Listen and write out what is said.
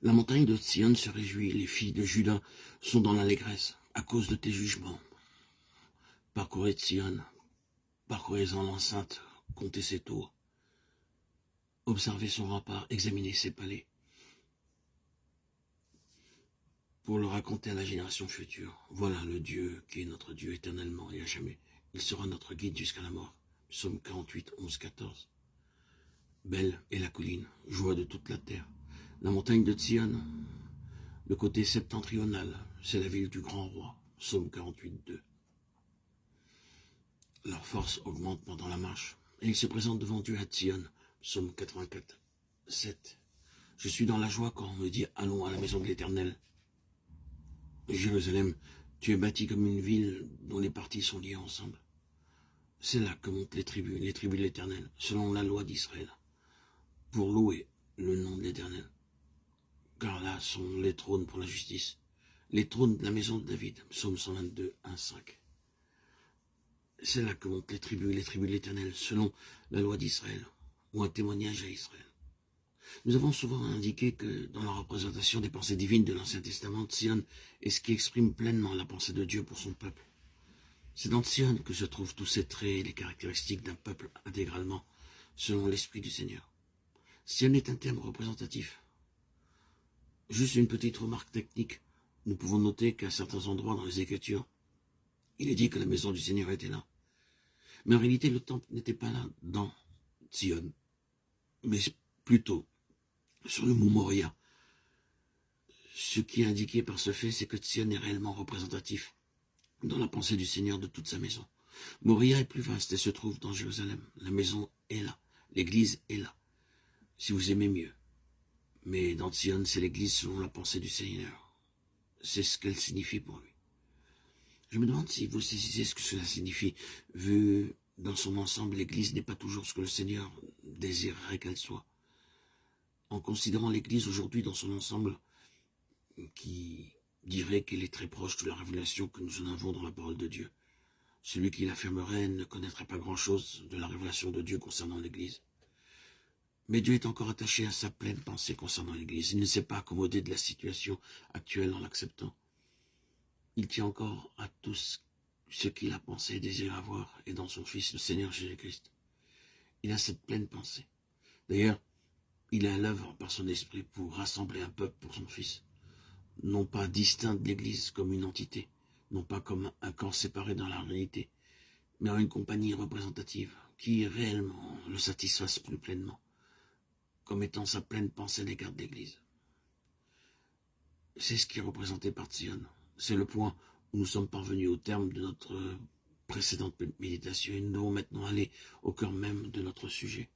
La montagne de Sion se réjouit, les filles de Juda sont dans l'allégresse, à cause de tes jugements. Parcourez Sion, parcourez-en l'enceinte, comptez ses tours. Observez son rempart, examinez ses palais, pour le raconter à la génération future. Voilà le Dieu qui est notre Dieu éternellement et à jamais. Il sera notre guide jusqu'à la mort. Psaume 48, 11, 14. Belle est la colline, joie de toute la terre. La montagne de Sion, le côté septentrional, c'est la ville du grand roi. Psaume 48, 2. Leur force augmente pendant la marche, et ils se présentent devant Dieu à Sion. Psaume 84, 7. Je suis dans la joie quand on me dit « Allons à la maison de l'Éternel ». Jérusalem, tu es bâti comme une ville dont les parties sont liées ensemble. C'est là que montent les tribus de l'Éternel, selon la loi d'Israël, pour louer le nom de l'Éternel. Car là sont les trônes pour la justice, les trônes de la maison de David. Psaume 122, 1, 5. C'est là que montent les tribus de l'Éternel, selon la loi d'Israël, ou un témoignage à Israël. Nous avons souvent indiqué que dans la représentation des pensées divines de l'Ancien Testament, Sion est ce qui exprime pleinement la pensée de Dieu pour son peuple. C'est dans Sion que se trouvent tous ces traits et les caractéristiques d'un peuple intégralement, selon l'Esprit du Seigneur. Sion est un terme représentatif. Juste une petite remarque technique, nous pouvons noter qu'à certains endroits dans les Écritures, il est dit que la maison du Seigneur était là. Mais en réalité, le temple n'était pas là dans Sion, mais plutôt sur le mont Moria. Ce qui est indiqué par ce fait, c'est que Sion est réellement représentatif dans la pensée du Seigneur de toute sa maison. Moria est plus vaste et se trouve dans Jérusalem. La maison est là, l'église est là, si vous aimez mieux. Mais dans Sion, c'est l'église selon la pensée du Seigneur. C'est ce qu'elle signifie pour lui. Je me demande si vous saisissez ce que cela signifie. Vu dans son ensemble, l'église n'est pas toujours ce que le Seigneur désirerait qu'elle soit. En considérant l'église aujourd'hui dans son ensemble, qui dirait qu'elle est très proche de la révélation que nous en avons dans la parole de Dieu. Celui qui l'affirmerait ne connaîtrait pas grand-chose de la révélation de Dieu concernant l'Église. Mais Dieu est encore attaché à sa pleine pensée concernant l'Église. Il ne s'est pas accommodé de la situation actuelle en l'acceptant. Il tient encore à tout ce qu'il a pensé et désiré avoir, et dans son Fils, le Seigneur Jésus-Christ. Il a cette pleine pensée. D'ailleurs, il est à l'œuvre par son esprit pour rassembler un peuple pour son Fils. Non pas distinct de l'Église comme une entité, non pas comme un corps séparé dans la réalité, mais en une compagnie représentative qui réellement le satisfasse plus pleinement, comme étant sa pleine pensée à l'égard de l'Église. C'est ce qui est représenté par Sion. C'est le point où nous sommes parvenus au terme de notre précédente méditation et nous devons maintenant aller au cœur même de notre sujet.